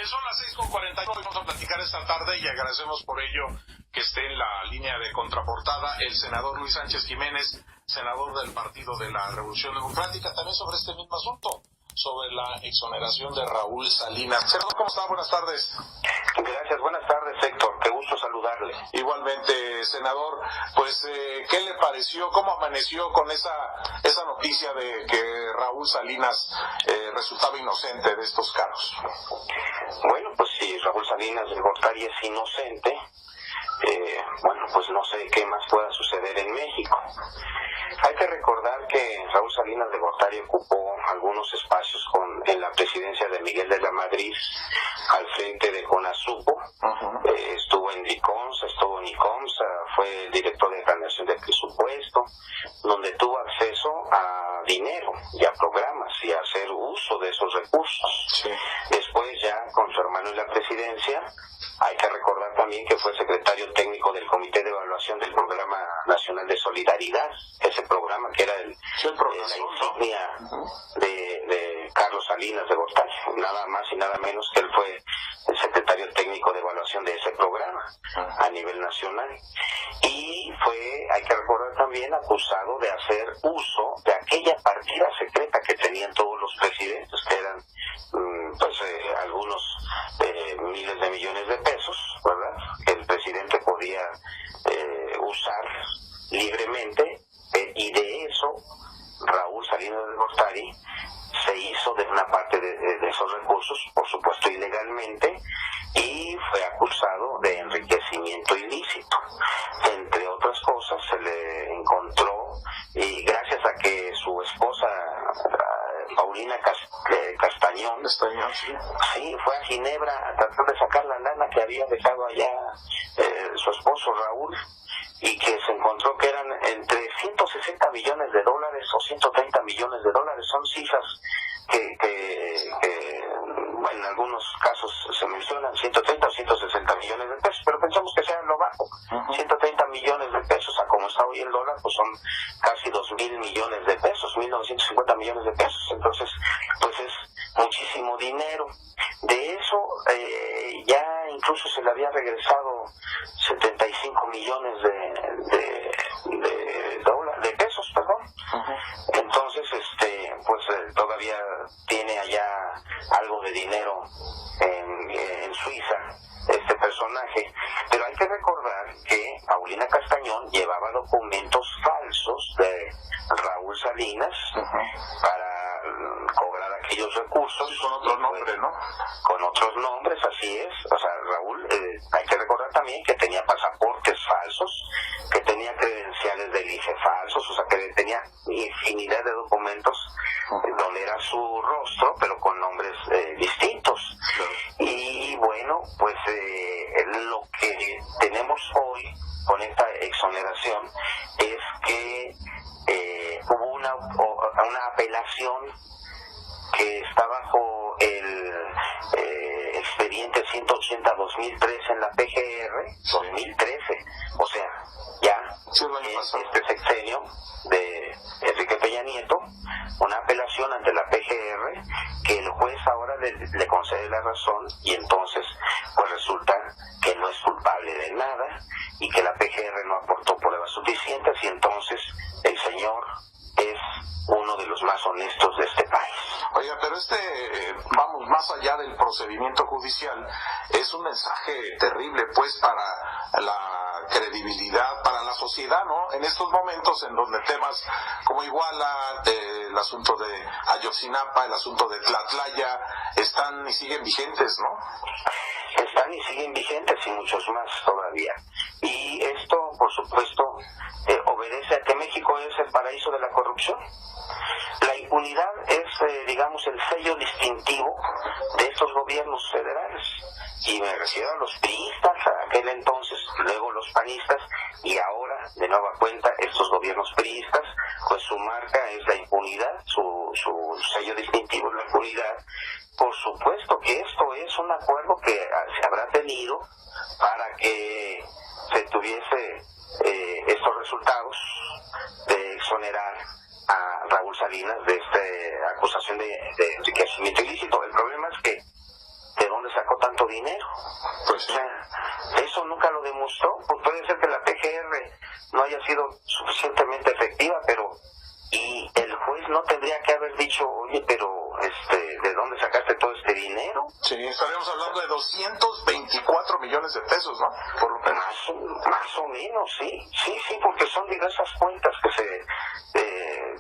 Son las 6:49, vamos a platicar esta tarde y agradecemos por ello que esté en la línea de contraportada el senador Luis Sánchez Jiménez, senador del Partido de la Revolución Democrática, también sobre este mismo asunto, sobre la exoneración de Raúl Salinas. Senador, ¿cómo está? Buenas tardes. Gracias, buenas tardes, Héctor, qué gusto saludarle. Igualmente, senador, pues, ¿qué le pareció? ¿Cómo amaneció con esa noticia de que Raúl Salinas resultaba inocente de estos cargos? Bueno, pues si Raúl Salinas de Gortari es inocente, bueno, pues no sé qué más pueda suceder en México. Hay que recordar que Raúl Salinas de Gortari ocupó algunos espacios en la presidencia de Miguel de la Madrid, al frente de CONASUPO. Estuvo en DICOMSA, estuvo en ICOMSA, fue el director de planeación de presupuesto, donde tuvo acceso a dinero y a programas y a hacer uso de esos recursos. Sí. Después, ya con su hermano en la presidencia, hay que recordar también que fue secretario técnico del Comité de Evaluación del Programa Nacional de Solidaridad, ese programa que era la insignia de Carlos Salinas de Gortari, nada más y nada menos que él fue el secretario técnico de evaluación de ese programa a nivel nacional. Y fue, hay que recordar también, acusado de hacer uso de aquella partida secreta que tenían todos los presidentes, que eran algunos miles de millones de pesos, ¿verdad?, que el presidente podía usar libremente, y de eso Raúl Salinas de Gortari se hizo de una parte de esos recursos, por supuesto ilegalmente, y fue acusado de enriquecimiento ilícito. Entre otras cosas, se le encontró, y gracias a que su esposa Paulina Castañón, sí, fue a Ginebra a tratar de sacar la lana que había dejado allá su esposo Raúl, y que se encontró que eran entre 160 millones de dólares o 130 millones de dólares. Son cifras que bueno, en algunos casos se mencionan 130 o 160 millones de pesos, pero pensamos que sea lo bajo. 130 millones de pesos, a como está hoy el dólar, pues son casi 2.000 millones de pesos, 1.950 millones de pesos. Entonces, pues es muchísimo dinero. De eso ya incluso se le había regresado 75 millones de pesos, perdón. Entonces, pues todavía tiene allá algo de dinero en Suiza, este personaje. Pero hay que recordar que Paulina Castañón llevaba documentos falsos de Raúl Salinas para cobrar aquellos recursos. Sí, con otro nombre, ¿no? Con otros nombres, así es. O sea, Raúl, hay que recordar también que tenía pasaportes falsos, que tenía credenciales del IFE falsos, o sea, que tenía infinidad de documentos donde era su rostro, pero con nombres distintos. Y bueno, pues lo que tenemos hoy con esta exoneración es que hubo una apelación que está bajo el expediente 180-2013 en la PGR, 2013, o sea, ya este sexenio de Enrique Peña Nieto, una apelación ante la PGR que el juez ahora le concede la razón, y entonces pues resulta que no es culpable de nada y que la PGR no aportó pruebas suficientes, y entonces el señor es uno de los más honestos de este país. Oiga, pero vamos, más allá del procedimiento judicial, es un mensaje terrible, pues, para la credibilidad, para la sociedad, ¿no? En estos momentos en donde temas como Iguala, el asunto de Ayotzinapa, el asunto de Tlatlaya, están y siguen vigentes, ¿no? Están y siguen vigentes, y muchos más todavía. Y esto, por supuesto, obedece a que México es el paraíso de la corrupción. La impunidad es, digamos, el sello distintivo de estos gobiernos federales. Y me refiero a los priistas, a aquel entonces, luego los panistas, y ahora, de nueva cuenta, estos gobiernos priistas, pues su marca es la impunidad, su sello distintivo es la impunidad. Por supuesto que esto es un acuerdo que se habrá tenido para que se tuviese estos resultados de exonerar a Raúl Salinas de esta acusación de enriquecimiento ilícito. El problema es que ¿de dónde sacó tanto dinero. Pues, o sea, eso nunca lo demostró. Pues puede ser que la PGR no haya sido suficientemente efectiva, pero y el juez no tendría que haber dicho, oye, pero ¿de dónde sacaste todo este dinero? sí, estaríamos hablando de 224 millones de pesos, ¿no? Por lo menos. Más o menos, sí, porque son diversas cuentas que se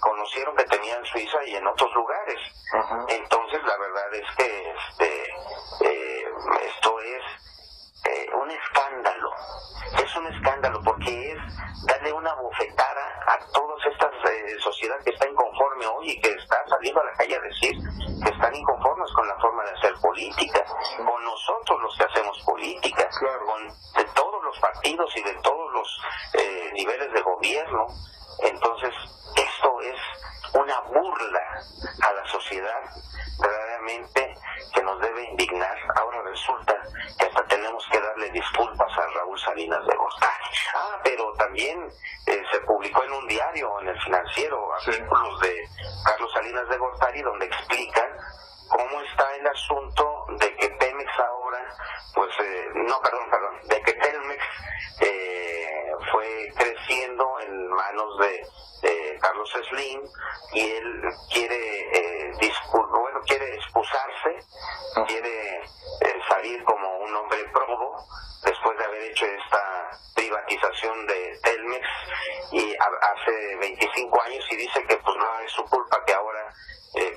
conocieron que tenía en Suiza y en otros lugares. Uh-huh. Entonces, la verdad es que esto es un escándalo. Es un escándalo porque es darle una bofetada a todas estas sociedad que está inconforme hoy y que está saliendo a la calle a decir que están inconformes con la forma de hacer política, con nosotros los que hacemos política, claro, con de todos los partidos y de todos los niveles de gobierno. Entonces, esto es una burla a la sociedad verdaderamente que nos debe indignar. Ahora resulta que hasta tenemos que darle disculpas a Raúl Salinas de Gortari. Pero también se publicó en un diario, en el Financiero, artículos de Carlos Salinas de Gortari donde explican cómo está el asunto de que Pemex ahora, de que Telmex fue creciendo en manos de Carlos Slim, y él quiere excusarse, quiere salir como un hombre probo después de haber hecho esta privatización de Telmex y hace 25 años, y dice que pues no es su culpa que ahora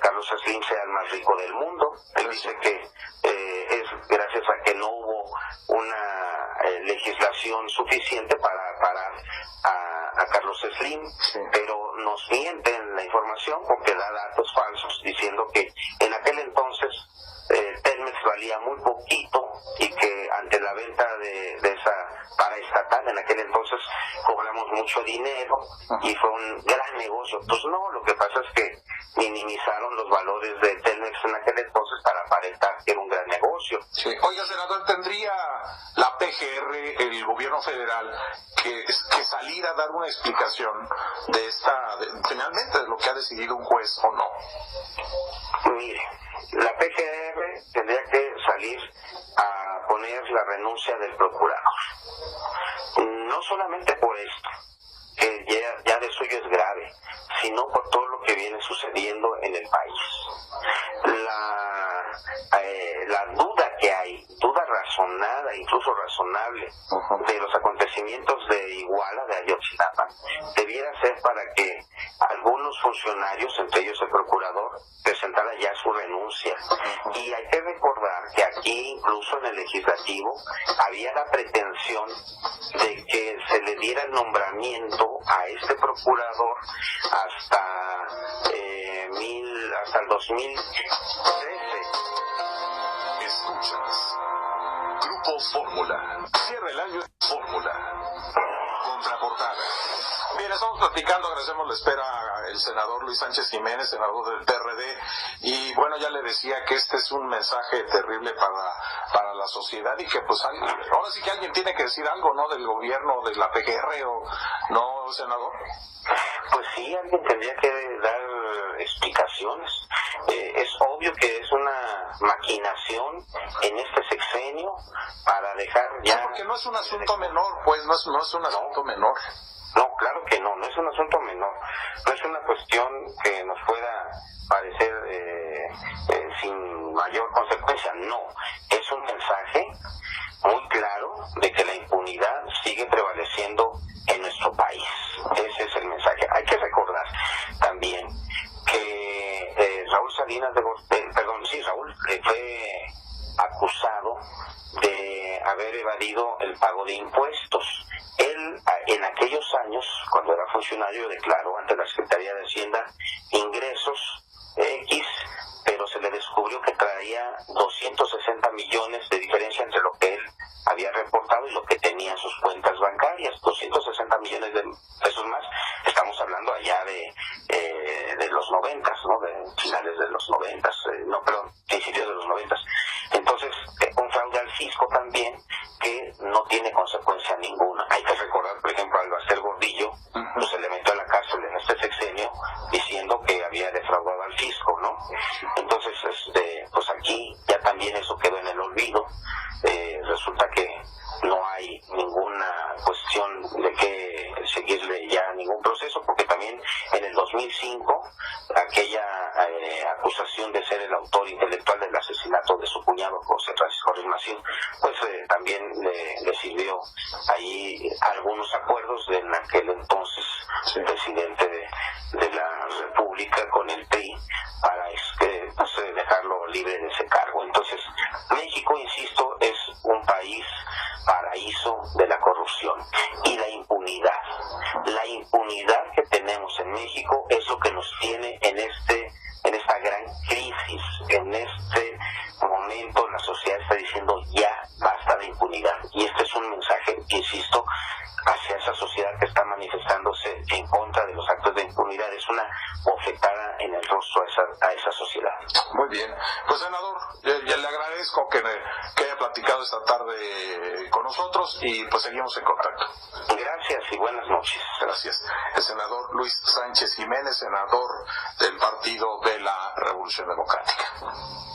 Carlos Slim sea el más rico del mundo. Él dice que es gracias a que no hubo una legislación suficiente para parar a Carlos Slim, sí. Pero nos mienten la información porque da datos falsos diciendo que en aquel entonces Telmex valía muy poquito y que ante la venta de esa paraestatal en aquel entonces cobramos mucho dinero y fue un gran negocio. Pues no, lo que pasa es que minimizaron los valores de Telmex en aquel entonces para aparentar que era un gran negocio. Sí. Oiga, senador, ¿tendría la PGR, el gobierno federal, que salir a dar una explicación de finalmente de lo que ha decidido un juez o no? Mire, la PGR tendría que salir a poner la renuncia del procurador. No solamente por esto, que ya de suyo es grave, sino por todo lo que viene sucediendo en el país. La duda que hay, duda razonada, incluso razonable, de los acontecimientos de Iguala, de Ayotzinapa, debiera ser para que algunos funcionarios, entre ellos el procurador, presentara ya su renuncia. Y hay que recordar que aquí, incluso en el legislativo, había la pretensión de que se le diera el nombramiento a este procurador hasta el 2013. Escuchas Grupo Fórmula. Cierra el año Fórmula. Contraportada. Bien, estamos platicando, agradecemos la espera el senador Luis Sánchez Jiménez, senador del PRD, y bueno, ya le decía que este es un mensaje terrible para la sociedad y que pues ahora sí que alguien tiene que decir algo, ¿no? Del gobierno, de la PGR, ¿o no, senador? Pues sí, alguien tendría que dar explicaciones. Es obvio que es una maquinación en este sexenio para dejar ya... Sí, porque no es un asunto menor, pues, no es un asunto menor. No, claro que no es un asunto menor. No es una cuestión que nos pueda parecer sin mayor consecuencia. No, es un mensaje muy claro de que la impunidad sigue prevaleciendo en nuestro país. Ese es el mensaje. Hay que recordar también que Raúl Salinas de Gortari, Raúl fue acusado de haber evadido el pago de impuestos. Él, en aquellos años, cuando era funcionario, declaró ante la Secretaría de Hacienda ingresos X, pero se le descubrió que traía 260 millones de diferencia entre lo que él había reportado y lo que tenía en sus cuentas bancarias. 260 millones de pesos más. Estamos hablando allá de los 90, ¿no? De finales de los 90, principios de los 90. Entonces, un fraude al fisco también que no tiene consecuencia ninguna. Hay que recordar, por ejemplo, al Baster Gordillo, pues se le metió a la cárcel en este sexenio diciendo que había defraudado al fisco, ¿no? Entonces, pues aquí ya también eso quedó en el olvido. intención de que seguirle ya ningún proceso, porque también en el 2005 aquella acusación de ser el autor intelectual del asesinato de su cuñado José Francisco Ruiz Massieu, pues también le sirvió ahí algunos acuerdos en aquel entonces presidente de la República con el PRI para pues, dejarlo libre de ese cargo. Entonces, México, insisto, es un país paraíso de la corrupción y la impunidad que tenemos en México es lo que nos tiene en esta gran crisis. En este momento la sociedad está diciendo ya basta de impunidad, y este es un mensaje, insisto, hacia esa sociedad que está manifestándose en contra de los actos de impunidad. Es una bofetada en el rostro a esa sociedad. Muy bien, pues senador, ya le agradezco que haya platicado esta tarde con nosotros, y pues seguimos en contacto. Gracias y buenas noches. Gracias. El senador Luis Sánchez Jiménez, senador del Partido de la Revolución Democrática.